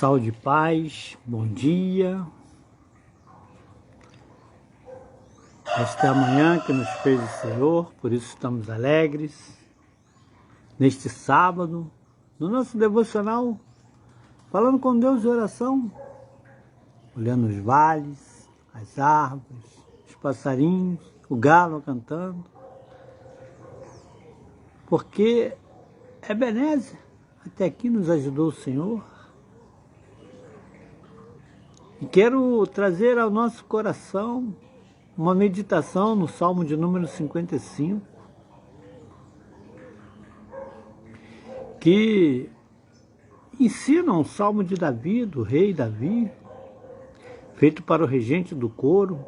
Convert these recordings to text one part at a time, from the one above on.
Saúde e paz, bom dia. Esta é a manhã que nos fez o Senhor, por isso estamos alegres. Neste sábado, no nosso devocional, falando com Deus de oração, olhando os vales, as árvores, os passarinhos, o galo cantando, porque Ebenezer, até aqui nos ajudou o Senhor. E quero trazer ao nosso coração uma meditação no Salmo de número 55, que ensina um salmo de Davi, do rei Davi, feito para o regente do coro,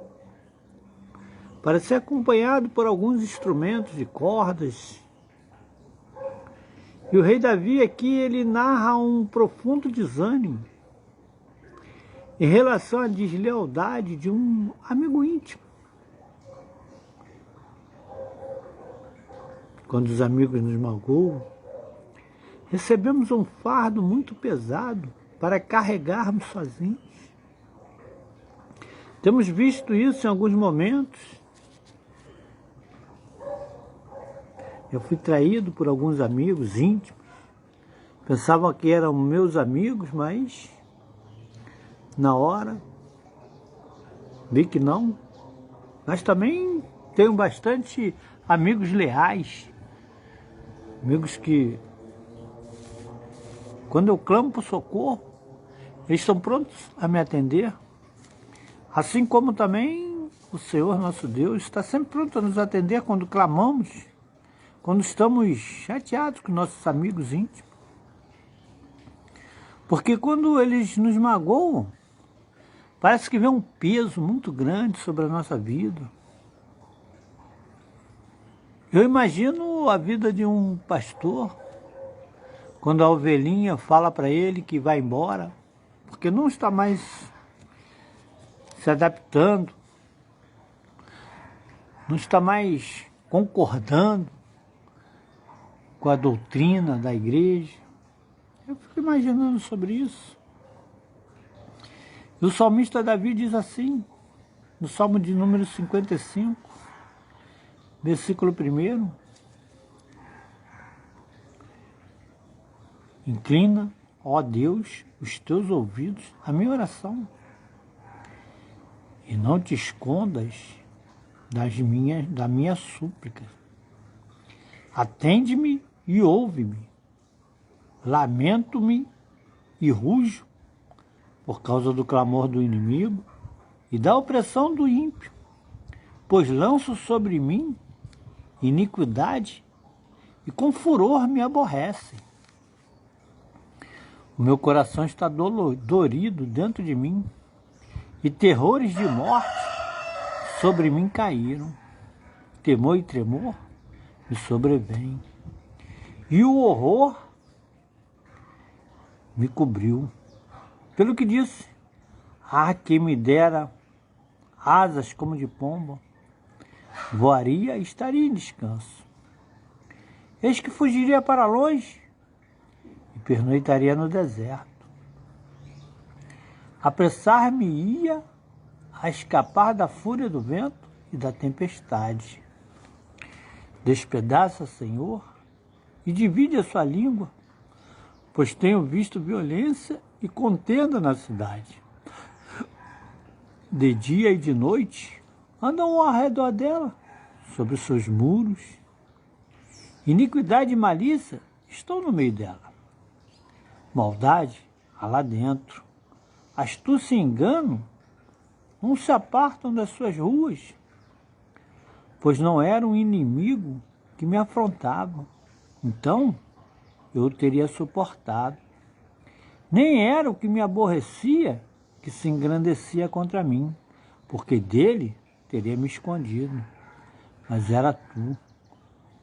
para ser acompanhado por alguns instrumentos de cordas. E o rei Davi aqui, ele narra um profundo desânimo em relação à deslealdade de um amigo íntimo. Quando os amigos nos magoam, recebemos um fardo muito pesado para carregarmos sozinhos. Temos visto isso em alguns momentos. Eu fui traído por alguns amigos íntimos. Pensavam que eram meus amigos, mas na hora vi que não. Mas também tenho bastante amigos leais. Amigos que, quando eu clamo por socorro, eles estão prontos a me atender. Assim como também o Senhor nosso Deus está sempre pronto a nos atender quando clamamos, quando estamos chateados com nossos amigos íntimos. Porque quando eles nos magoam, parece que vem um peso muito grande sobre a nossa vida. Eu imagino a vida de um pastor, quando a ovelhinha fala para ele que vai embora, porque não está mais se adaptando, não está mais concordando com a doutrina da igreja. Eu fico imaginando sobre isso. E o salmista Davi diz assim, no Salmo de número 55, versículo 1, inclina, ó Deus, os teus ouvidos à minha oração, e não te escondas da minha súplica. Atende-me e ouve-me. Lamento-me e rujo por causa do clamor do inimigo e da opressão do ímpio, pois lanço sobre mim iniquidade e com furor me aborrecem. O meu coração está dolorido dentro de mim, e terrores de morte sobre mim caíram. Temor e tremor me sobrevêm, e o horror me cobriu. Pelo que disse, quem me dera asas como de pomba, voaria e estaria em descanso. Eis que fugiria para longe e pernoitaria no deserto. Apressar-me-ia a escapar da fúria do vento e da tempestade. Despedaça, Senhor, e divide a sua língua, pois tenho visto violência e contenda na cidade. De dia e de noite andam ao redor dela, sobre os seus muros. Iniquidade e malícia estão no meio dela. Maldade há lá dentro. Astúcia e engano não se apartam das suas ruas, pois não era um inimigo que me afrontava, então eu o teria suportado. Nem era o que me aborrecia que se engrandecia contra mim, porque dele teria me escondido. Mas era tu,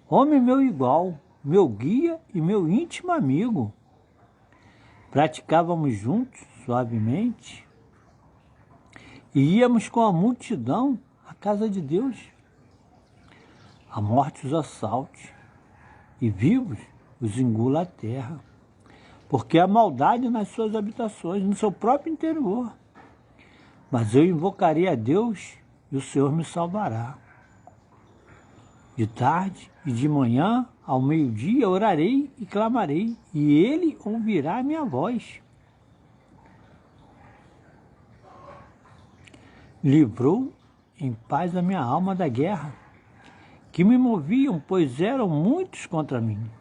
homem meu igual, meu guia e meu íntimo amigo. Praticávamos juntos, suavemente, e íamos com a multidão à casa de Deus. A morte os assalte, e vivos os engula a terra. porque há maldade nas suas habitações, no seu próprio interior. Mas eu invocarei a Deus e o Senhor me salvará. De tarde e de manhã, ao meio-dia, orarei e clamarei, e Ele ouvirá a minha voz. Livrou em paz a minha alma da guerra, que me moviam, pois eram muitos contra mim.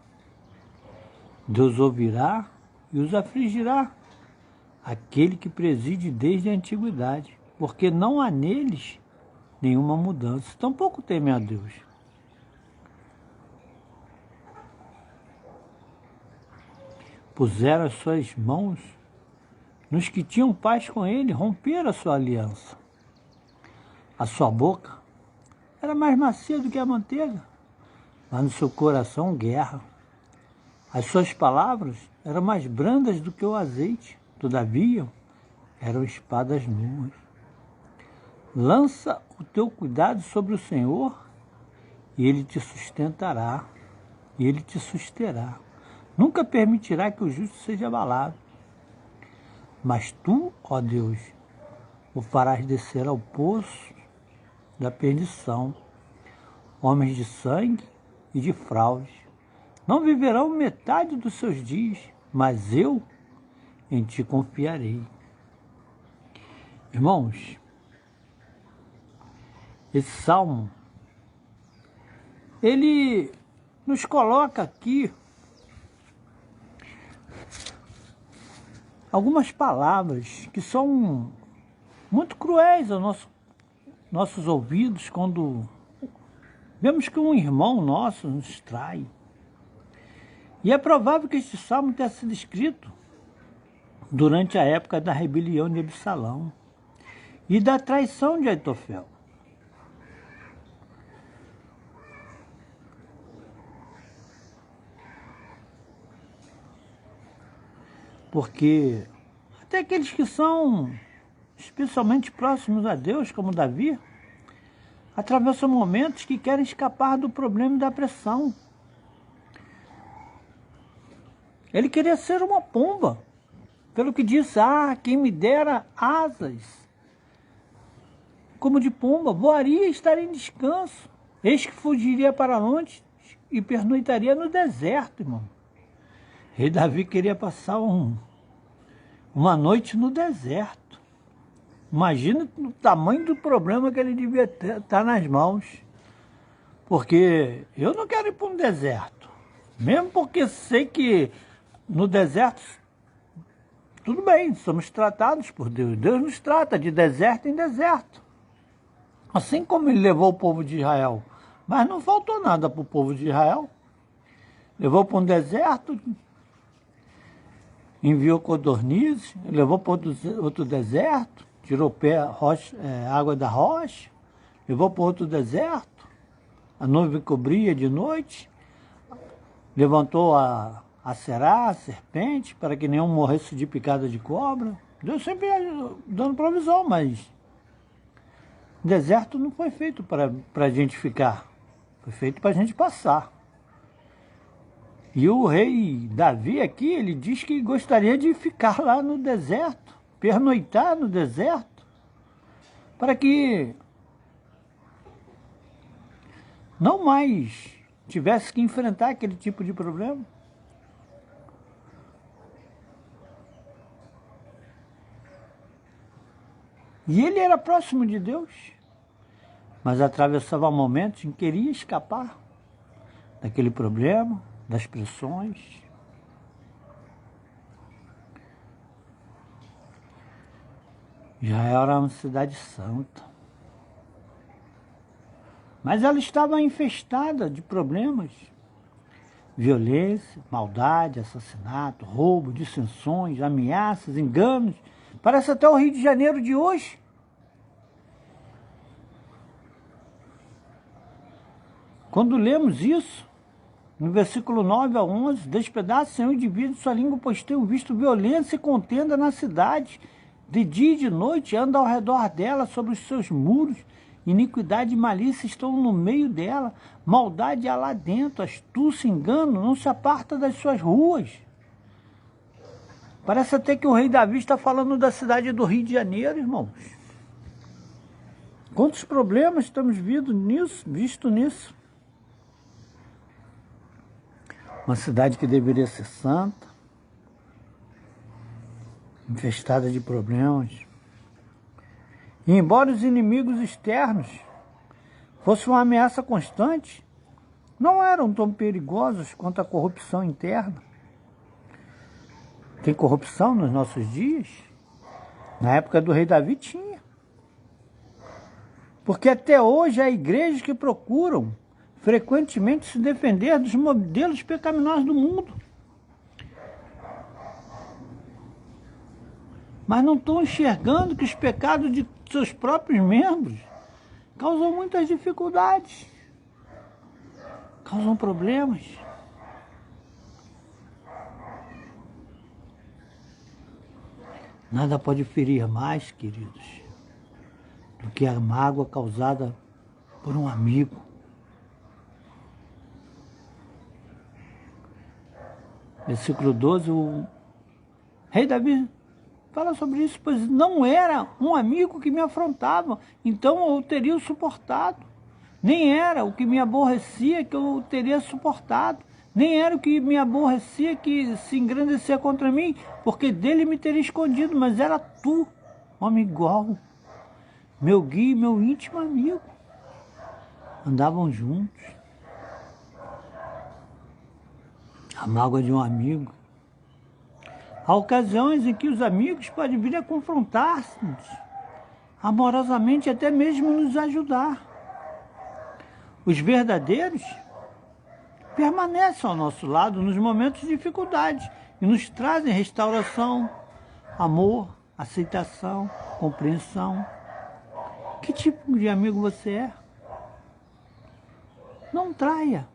Deus ouvirá e os afligirá, aquele que preside desde a antiguidade, porque não há neles nenhuma mudança. Tampouco temem a Deus. Puseram as suas mãos nos que tinham paz com ele, romperam a sua aliança. A sua boca era mais macia do que a manteiga, mas no seu coração guerra. As suas palavras eram mais brandas do que o azeite, todavia eram espadas nuas. Lança o teu cuidado sobre o Senhor, e Ele te sustentará, e Ele te susterá. Nunca permitirá que o justo seja abalado. Mas tu, ó Deus, o farás descer ao poço da perdição. Homens de sangue e de fraude não viverão metade dos seus dias, mas eu em ti confiarei. Irmãos, esse salmo, ele nos coloca aqui algumas palavras que são muito cruéis aos nossos ouvidos quando vemos que um irmão nosso nos trai. E é provável que este salmo tenha sido escrito durante a época da rebelião de Absalão e da traição de Aitofel. Porque até aqueles que são especialmente próximos a Deus, como Davi, atravessam momentos que querem escapar do problema e da pressão. Ele queria ser uma pomba, pelo que disse, quem me dera asas, como de pomba, voaria e estaria em descanso. Eis que fugiria para longe e pernoitaria no deserto, irmão. Rei Davi queria passar uma noite no deserto. Imagina o tamanho do problema que ele devia estar nas mãos. Porque eu não quero ir para um deserto. Mesmo porque sei que no deserto, tudo bem, somos tratados por Deus. Deus nos trata de deserto em deserto. Assim como ele levou o povo de Israel. Mas não faltou nada para o povo de Israel. Levou para um deserto, enviou codornizes, levou para outro deserto, tirou água da rocha, levou para outro deserto, a nuvem cobria de noite, levantou a serpente, para que nenhum morresse de picada de cobra. Deus sempre dando provisão, mas o deserto não foi feito para a gente ficar, foi feito para a gente passar. E o rei Davi aqui, ele diz que gostaria de ficar lá no deserto, pernoitar no deserto, para que não mais tivesse que enfrentar aquele tipo de problema. E ele era próximo de Deus, mas atravessava momentos em que queria escapar daquele problema, das pressões. Já era uma cidade santa. Mas ela estava infestada de problemas. Violência, maldade, assassinato, roubo, dissensões, ameaças, enganos. Parece até o Rio de Janeiro de hoje. Quando lemos isso, no versículo 9 a 11, despedaça, Senhor, e divide sua língua, pois tenho visto violência e contenda na cidade. De dia e de noite anda ao redor dela, sobre os seus muros. Iniquidade e malícia estão no meio dela. Maldade há lá dentro, astúcia e engano não se aparta das suas ruas. Parece até que o rei Davi está falando da cidade do Rio de Janeiro, irmãos. Quantos problemas estamos visto nisso? Uma cidade que deveria ser santa, infestada de problemas. E embora os inimigos externos fossem uma ameaça constante, não eram tão perigosos quanto a corrupção interna. Tem corrupção nos nossos dias? Na época do rei Davi tinha. Porque até hoje há igrejas que procuram frequentemente se defender dos modelos pecaminosos do mundo. Mas não estão enxergando que os pecados de seus próprios membros causam muitas dificuldades, causam problemas. Nada pode ferir mais, queridos, do que a mágoa causada por um amigo. Versículo 12, o rei Davi fala sobre isso, pois não era um amigo que me afrontava, então eu teria o suportado. Nem era o que me aborrecia que eu teria suportado. Nem era o que me aborrecia que se engrandecia contra mim, porque dele me teria escondido, mas era tu, homem igual, meu guia e meu íntimo amigo. Andavam juntos. A mágoa de um amigo. Há ocasiões em que os amigos podem vir a confrontar-nos, amorosamente, até mesmo nos ajudar. Os verdadeiros permanecem ao nosso lado nos momentos de dificuldade e nos trazem restauração, amor, aceitação, compreensão. Que tipo de amigo você é? Não traia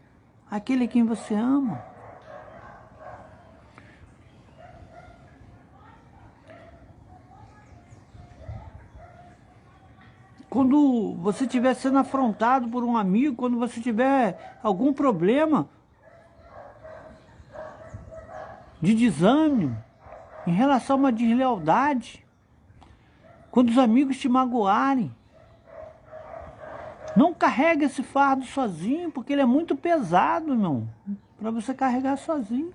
aquele quem você ama. Quando você estiver sendo afrontado por um amigo, quando você tiver algum problema de desânimo em relação a uma deslealdade, quando os amigos te magoarem, não carregue esse fardo sozinho, porque ele é muito pesado, irmão, para você carregar sozinho.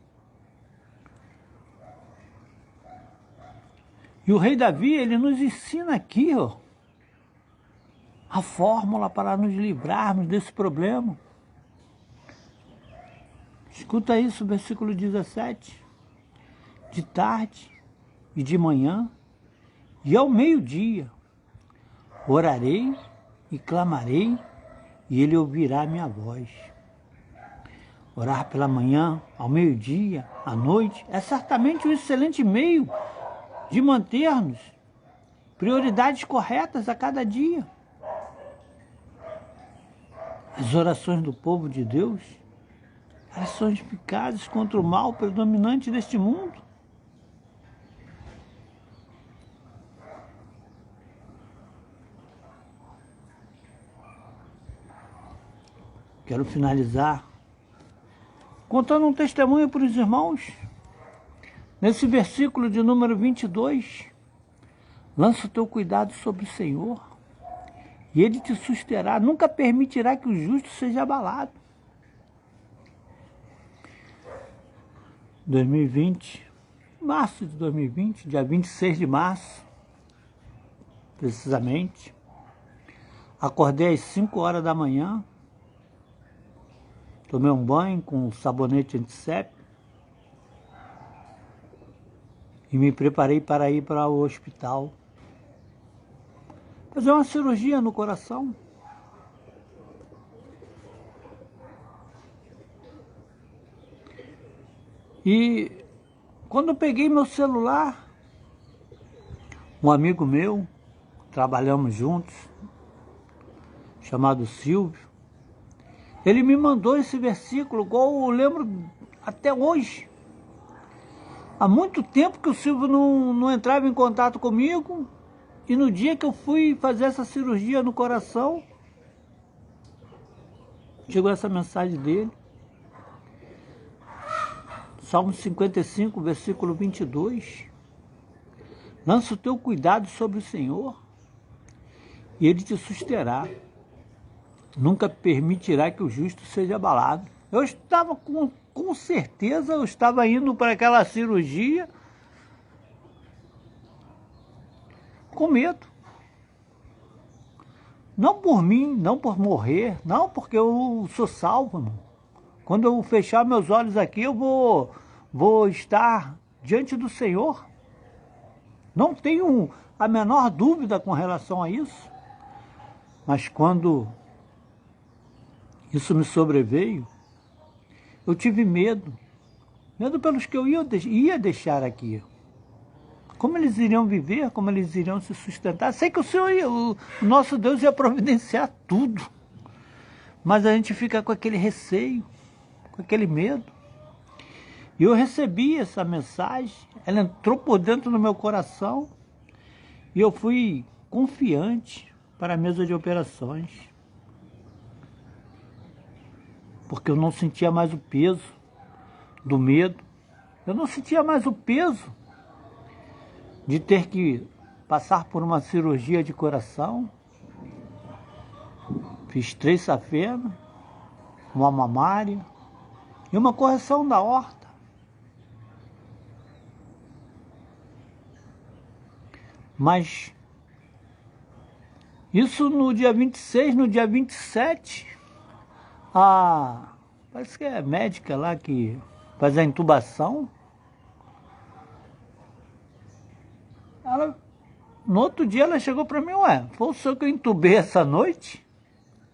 E o rei Davi, ele nos ensina aqui, ó, a fórmula para nos livrarmos desse problema. Escuta isso, versículo 17. De tarde e de manhã e ao meio-dia orarei e clamarei e ele ouvirá minha voz. Orar pela manhã, ao meio-dia, à noite, é certamente um excelente meio de mantermos prioridades corretas a cada dia. As orações do povo de Deus, elas são eficazes contra o mal predominante deste mundo. Quero finalizar contando um testemunho para os irmãos. Nesse versículo de número 22, lança o teu cuidado sobre o Senhor, e Ele te susterá, nunca permitirá que o justo seja abalado. 2020, março de 2020, dia 26 de março, precisamente, acordei às 5 horas da manhã, tomei um banho com sabonete antisséptico e me preparei para ir para o hospital fazer uma cirurgia no coração. E quando eu peguei meu celular, um amigo meu, trabalhamos juntos, chamado Silvio, ele me mandou esse versículo, igual eu lembro até hoje. Há muito tempo que o Silvio não entrava em contato comigo, e no dia que eu fui fazer essa cirurgia no coração, chegou essa mensagem dele. Salmo 55, versículo 22. Lança o teu cuidado sobre o Senhor e Ele te susterá. Nunca permitirá que o justo seja abalado. Eu estava com certeza, eu estava indo para aquela cirurgia com medo. Não por mim, não por morrer, não porque eu sou salvo, irmão. Quando eu fechar meus olhos aqui, eu vou estar diante do Senhor. Não tenho a menor dúvida com relação a isso. Mas quando isso me sobreveio, eu tive medo. Medo pelos que eu ia deixar aqui. Como eles iriam viver, como eles iriam se sustentar. Sei que o nosso Deus ia providenciar tudo. Mas a gente fica com aquele receio, com aquele medo. E eu recebi essa mensagem, ela entrou por dentro do meu coração e eu fui confiante para a mesa de operações. Porque eu não sentia mais o peso do medo. Eu não sentia mais o peso de ter que passar por uma cirurgia de coração. Fiz 3 safenas, uma mamária e uma correção da aorta. Mas isso no dia 26, no dia 27, parece que é a médica lá que faz a intubação, no outro dia ela chegou para mim, foi o senhor que eu entubei essa noite?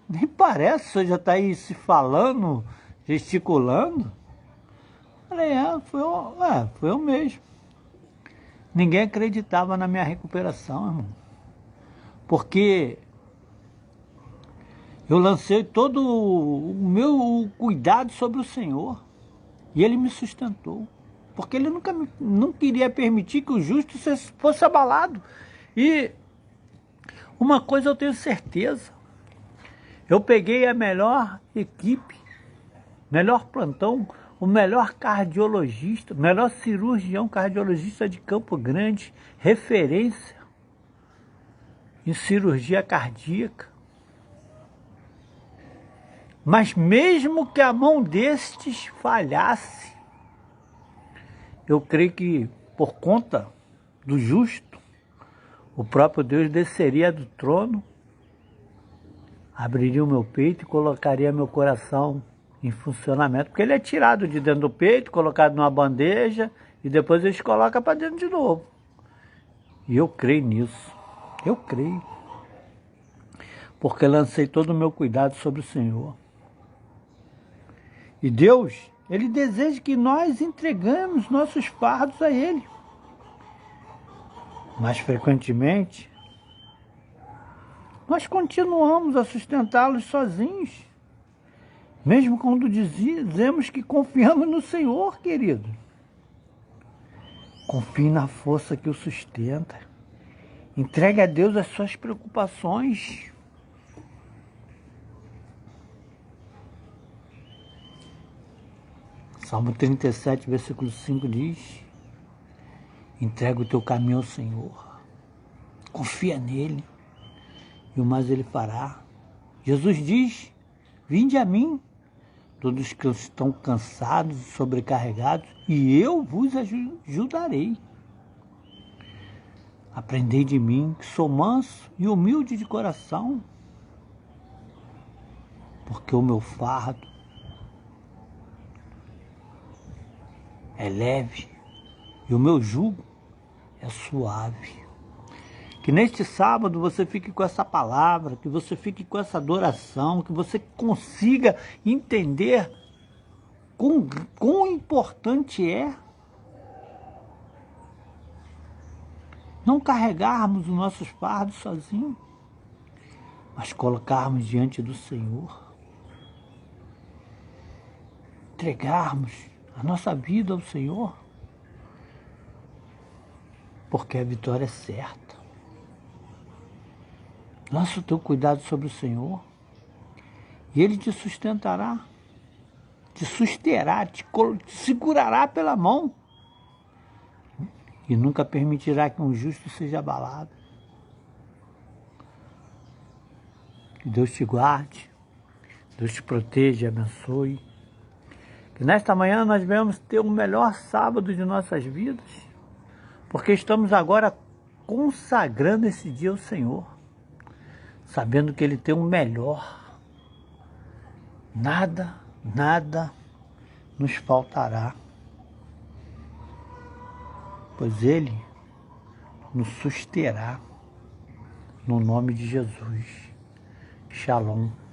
Nem parece, o senhor já está aí se falando, gesticulando. Falei, foi eu mesmo. Ninguém acreditava na minha recuperação, irmão. Porque eu lancei todo o meu cuidado sobre o Senhor. E Ele me sustentou. Porque Ele não queria permitir que o justo fosse abalado. E uma coisa eu tenho certeza. Eu peguei a melhor equipe, melhor plantão, o melhor cardiologista, melhor cirurgião cardiologista de Campo Grande, referência em cirurgia cardíaca. Mas mesmo que a mão destes falhasse, eu creio que por conta do justo, o próprio Deus desceria do trono, abriria o meu peito e colocaria meu coração em funcionamento, porque ele é tirado de dentro do peito, colocado numa bandeja e depois eles colocam para dentro de novo. E eu creio nisso, eu creio, porque lancei todo o meu cuidado sobre o Senhor. E Deus, Ele deseja que nós entregamos nossos fardos a Ele. Mas frequentemente, nós continuamos a sustentá-los sozinhos. Mesmo quando dizemos que confiamos no Senhor, querido. Confie na força que o sustenta. Entregue a Deus as suas preocupações. Salmo 37, versículo 5 diz: entrega o teu caminho ao Senhor. Confia nele. E o mais Ele fará. Jesus diz: vinde a mim, todos que estão cansados e sobrecarregados, e eu vos ajudarei. Aprendei de mim, que sou manso e humilde de coração, porque o meu fardo é leve e o meu jugo é suave. Que neste sábado você fique com essa palavra, que você fique com essa adoração, que você consiga entender quão importante é não carregarmos os nossos fardos sozinhos, mas colocarmos diante do Senhor. Entregarmos a nossa vida ao Senhor, porque a vitória é certa. Lança o teu cuidado sobre o Senhor e Ele te sustentará. te susterá, te segurará pela mão e nunca permitirá que um justo seja abalado. Que Deus te guarde, Deus te proteja e abençoe. Que nesta manhã nós venhamos ter o melhor sábado de nossas vidas, porque estamos agora consagrando esse dia ao Senhor, sabendo que Ele tem o melhor. Nada nos faltará, pois Ele nos susterá, no nome de Jesus. Shalom.